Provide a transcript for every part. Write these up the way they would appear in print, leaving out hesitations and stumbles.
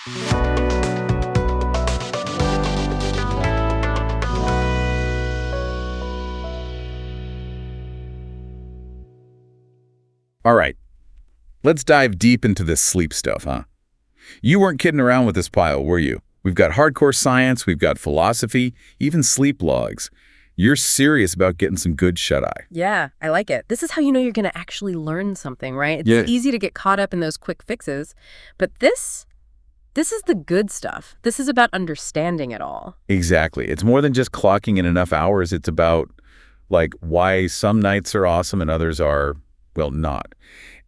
All right, let's dive deep into this sleep stuff, huh? You weren't kidding around with this pile, were you? We've got hardcore science, we've got philosophy, even sleep logs. You're serious about getting some good shut-eye. Yeah, I like it. This is how you know you're going to actually learn something, right? It's Yeah. easy to get caught up in those quick fixes, but this is the good stuff. This is about understanding it all. Exactly. It's more than just clocking in enough hours. It's about, like, why some nights are awesome and others are, well, not.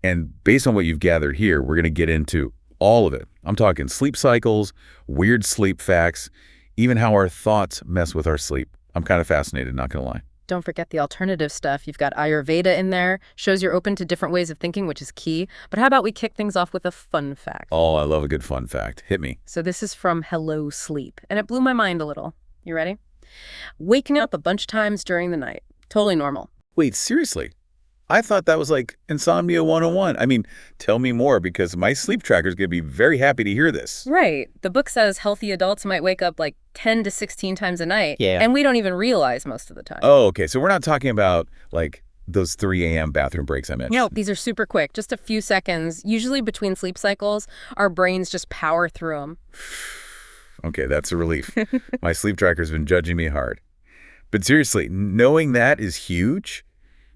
And based on what you've gathered here, we're going to get into all of it. I'm talking sleep cycles, weird sleep facts, even how our thoughts mess with our sleep. I'm kind of fascinated, not going to lie. Don't forget the alternative stuff. You've got Ayurveda in there. Shows you're open to different ways of thinking, which is key. But how about we kick things off with a fun fact? Oh, I love a good fun fact. Hit me. So this is from Hello Sleep, and it blew my mind a little. You ready? Waking up a bunch of times during the night. Totally normal. Wait, seriously? I thought that was like Insomnia 101. I mean, tell me more, because my sleep tracker's going to be very happy to hear this. Right. The book says healthy adults might wake up like 10 to 16 times a night. Yeah. And we don't even realize most of the time. Oh, okay. So we're not talking about, like, those 3 a.m. bathroom breaks I mentioned. No, these are super quick, just a few seconds. Usually between sleep cycles, our brains just power through them. Okay, that's a relief. My sleep tracker's been judging me hard. But seriously, knowing that is huge.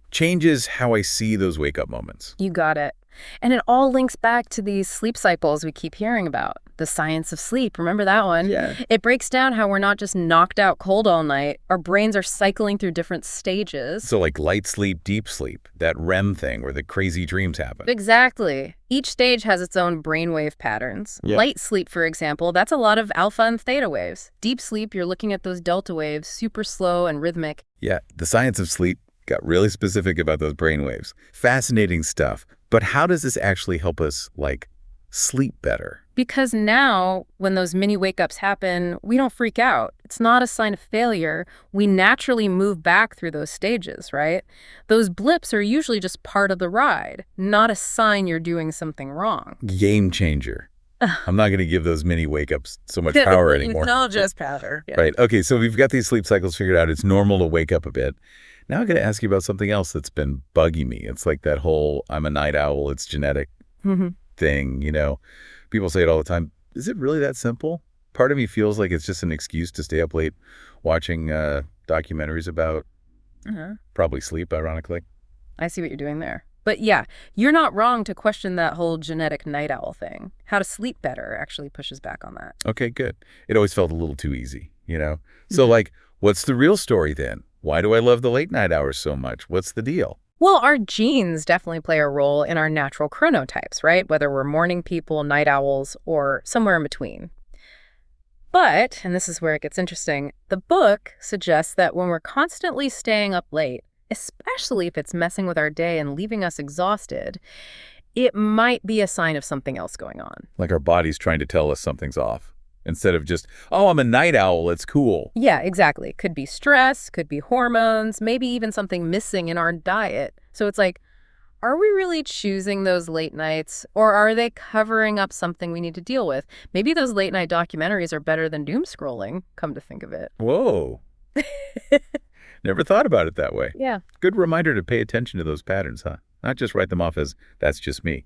Changes how I see those wake-up moments. You got it. And it all links back to these sleep cycles we keep hearing about. The science of sleep. Remember that one? Yeah. It breaks down how we're not just knocked out cold all night. Our brains are cycling through different stages. So like light sleep, deep sleep, that REM thing where the crazy dreams happen. Exactly. Each stage has its own brainwave patterns. Yeah. Light sleep, for example, that's a lot of alpha and theta waves. Deep sleep, you're looking at those delta waves, super slow and rhythmic. Yeah, the science of sleep got really specific about those brain waves. Fascinating stuff. But how does this actually help us, like, sleep better? Because now, when those mini wake-ups happen, we don't freak out. It's not a sign of failure. We naturally move back through those stages, right? Those blips are usually just part of the ride, not a sign you're doing something wrong. Game changer. I'm not going to give those mini wake-ups so much power anymore. No, just powder. Yeah. Right. Okay, so we've got these sleep cycles figured out. It's normal to wake up a bit. Now I'm going to ask you about something else that's been bugging me. It's like that whole I'm a night owl, it's genetic thing, you know. People say it all the time. Is it really that simple? Part of me feels like it's just an excuse to stay up late watching documentaries about probably sleep, ironically. I see what you're doing there. But yeah, you're not wrong to question that whole genetic night owl thing. How to sleep better actually pushes back on that. Okay, good. It always felt a little too easy, you know. So like, what's the real story then? Why do I love the late night hours so much? What's the deal? Well, our genes definitely play a role in our natural chronotypes, right? Whether we're morning people, night owls, or somewhere in between. But, and this is where it gets interesting, the book suggests that when we're constantly staying up late, especially if it's messing with our day and leaving us exhausted, it might be a sign of something else going on. Like our body's trying to tell us something's off. Instead of just, oh, I'm a night owl, it's cool. Yeah, exactly. Could be stress, could be hormones, maybe even something missing in our diet. So it's like, are we really choosing those late nights, or are they covering up something we need to deal with? Maybe those late night documentaries are better than doom scrolling, come to think of it. Whoa. Never thought about it that way. Yeah. Good reminder to pay attention to those patterns, huh? Not just write them off as, that's just me.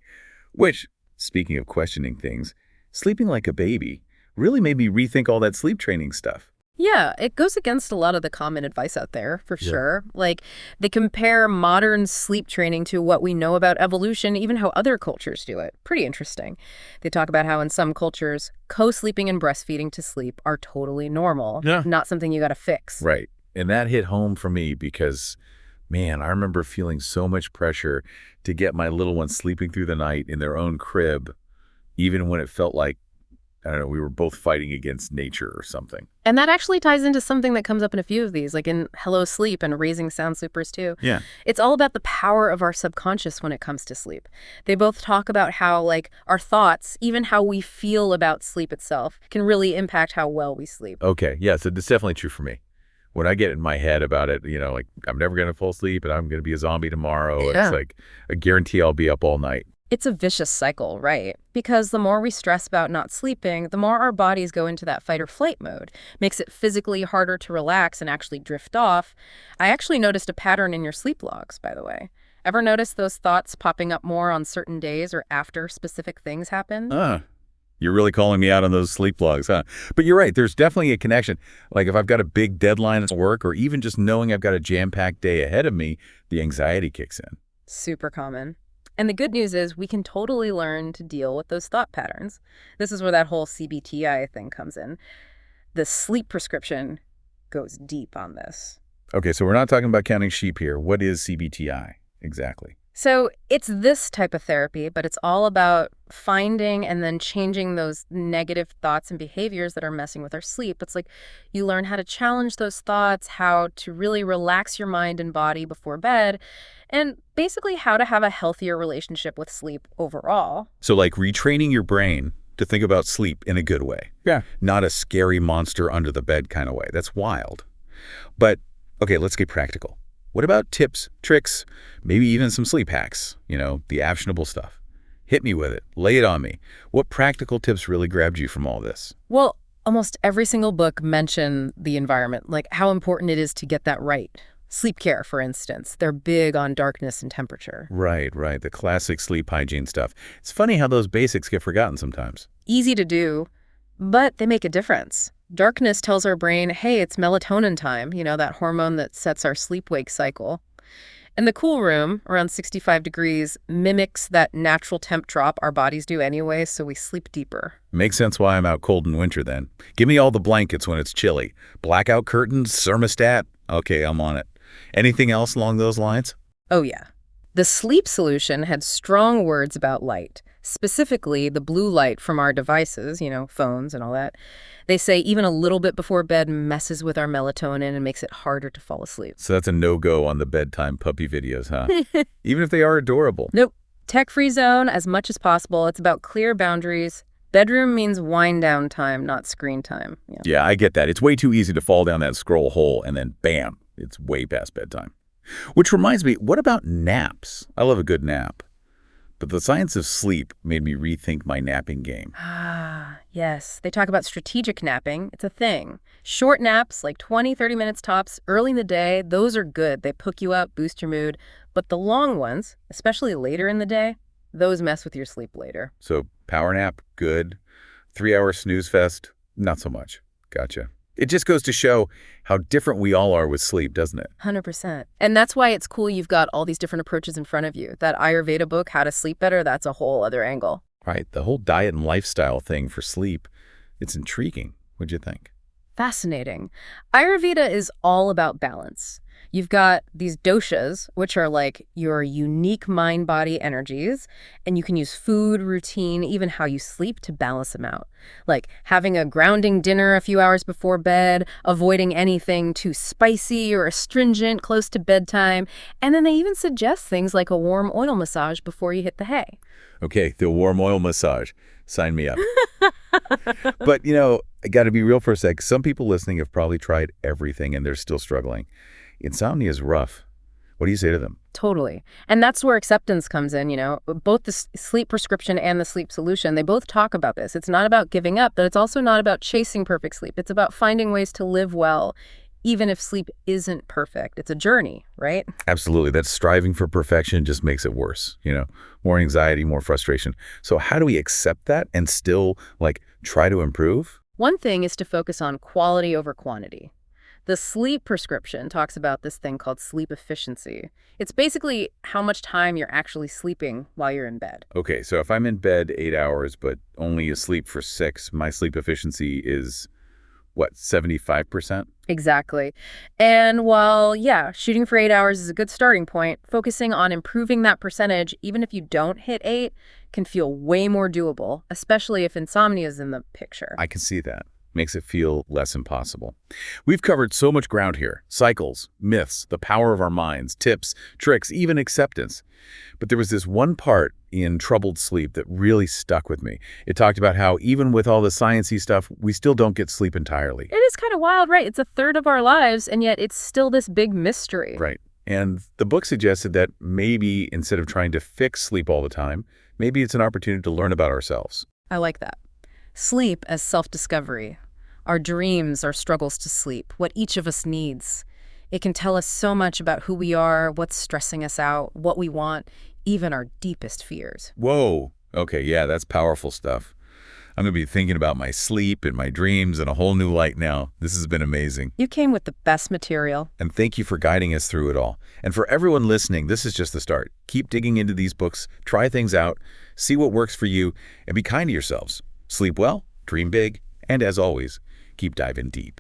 Which, speaking of questioning things, sleeping like a baby really made me rethink all that sleep training stuff. Yeah, it goes against a lot of the common advice out there, for sure. Like, they compare modern sleep training to what we know about evolution, even how other cultures do it. Pretty interesting. They talk about how in some cultures, co-sleeping and breastfeeding to sleep are totally normal, not something you got to fix. Right. And that hit home for me because, man, I remember feeling so much pressure to get my little ones sleeping through the night in their own crib, even when it felt like, I don't know, we were both fighting against nature or something. And that actually ties into something that comes up in a few of these, like in Hello Sleep and Raising Sound Sleepers too. Yeah. It's all about the power of our subconscious when it comes to sleep. They both talk about how, like, our thoughts, even how we feel about sleep itself, can really impact how well we sleep. Okay. Yeah, so that's definitely true for me. When I get in my head about it, you know, like, I'm never going to fall asleep and I'm going to be a zombie tomorrow. Yeah. It's like a guarantee I'll be up all night. It's a vicious cycle, right? Because the more we stress about not sleeping, the more our bodies go into that fight or flight mode. Makes it physically harder to relax and actually drift off. I actually noticed a pattern in your sleep logs, by the way. Ever notice those thoughts popping up more on certain days or after specific things happen? Ah, you're really calling me out on those sleep logs, huh? But you're right, there's definitely a connection. Like if I've got a big deadline at work or even just knowing I've got a jam-packed day ahead of me, the anxiety kicks in. Super common. And the good news is we can totally learn to deal with those thought patterns. This is where that whole CBTI thing comes in. The sleep prescription goes deep on this. Okay, so we're not talking about counting sheep here. What is CBTI exactly? So it's this type of therapy, but it's all about finding and then changing those negative thoughts and behaviors that are messing with our sleep. It's like you learn how to challenge those thoughts, how to really relax your mind and body before bed, and basically how to have a healthier relationship with sleep overall. So like retraining your brain to think about sleep in a good way. Yeah. Not a scary monster under the bed kind of way. That's wild. But, okay, let's get practical. What about tips, tricks, maybe even some sleep hacks? The actionable stuff. Hit me with it. Lay it on me. What practical tips really grabbed you from all this? Well, almost every single book mentioned the environment, like how important it is to get that right. Sleep care, for instance. They're big on darkness and temperature. Right. The classic sleep hygiene stuff. It's funny how those basics get forgotten sometimes. Easy to do, but they make a difference. Darkness tells our brain, hey, it's melatonin time, that hormone that sets our sleep-wake cycle. And the cool room, around 65 degrees, mimics that natural temp drop our bodies do anyway, so we sleep deeper. Makes sense why I'm out cold in winter then. Give me all the blankets when it's chilly. Blackout curtains, thermostat. Okay, I'm on it. Anything else along those lines? Oh, yeah. The sleep solution had strong words about light, specifically the blue light from our devices, phones and all that. They say even a little bit before bed messes with our melatonin and makes it harder to fall asleep. So that's a no-go on the bedtime puppy videos, huh? Even if they are adorable. Nope. Tech-free zone as much as possible. It's about clear boundaries. Bedroom means wind down time, not screen time. Yeah, I get that. It's way too easy to fall down that scroll hole and then bam, it's way past bedtime. Which reminds me, what about naps? I love a good nap. But the science of sleep made me rethink my napping game. Ah, yes. They talk about strategic napping. It's a thing. Short naps, like 20, 30 minutes tops, early in the day, those are good. They hook you up, boost your mood. But the long ones, especially later in the day, those mess with your sleep later. So power nap, good. 3-hour snooze fest, not so much. Gotcha. It just goes to show how different we all are with sleep, doesn't it? 100%. And that's why it's cool you've got all these different approaches in front of you. That Ayurveda book, How to Sleep Better, that's a whole other angle. Right. The whole diet and lifestyle thing for sleep, it's intriguing. What'd you think? Fascinating. Ayurveda is all about balance. You've got these doshas, which are like your unique mind-body energies, and you can use food, routine, even how you sleep to balance them out. Like having a grounding dinner a few hours before bed, avoiding anything too spicy or astringent close to bedtime, and then they even suggest things like a warm oil massage before you hit the hay. Okay, the warm oil massage. Sign me up. But, I got to be real for a sec. Some people listening have probably tried everything and they're still struggling. Insomnia is rough. What do you say to them? Totally. And that's where acceptance comes in, Both the sleep prescription and the sleep solution, they both talk about this. It's not about giving up, but it's also not about chasing perfect sleep. It's about finding ways to live well, even if sleep isn't perfect. It's a journey, right? Absolutely. That striving for perfection just makes it worse, more anxiety, more frustration. So how do we accept that and still, try to improve? One thing is to focus on quality over quantity. The sleep prescription talks about this thing called sleep efficiency. It's basically how much time you're actually sleeping while you're in bed. Okay, so if I'm in bed 8 hours but only asleep for 6, my sleep efficiency is, what, 75%? Exactly. And while, shooting for 8 hours is a good starting point, focusing on improving that percentage, even if you don't hit 8, can feel way more doable, especially if insomnia is in the picture. I can see that. Makes it feel less impossible. We've covered so much ground here. Cycles, myths, the power of our minds, tips, tricks, even acceptance. But there was this one part in Troubled Sleep that really stuck with me. It talked about how even with all the sciencey stuff, we still don't get sleep entirely. It is kind of wild, right? It's a third of our lives, and yet it's still this big mystery. Right. And the book suggested that maybe instead of trying to fix sleep all the time, Maybe it's an opportunity to learn about ourselves. I like that. Sleep as self-discovery. Our dreams, our struggles to sleep, what each of us needs. It can tell us so much about who we are, what's stressing us out, what we want, even our deepest fears. Whoa. Okay, yeah, that's powerful stuff. I'm going to be thinking about my sleep and my dreams in a whole new light now. This has been amazing. You came with the best material. And thank you for guiding us through it all. And for everyone listening, this is just the start. Keep digging into these books, try things out, see what works for you, and be kind to yourselves. Sleep well, dream big, and as always, keep diving deep.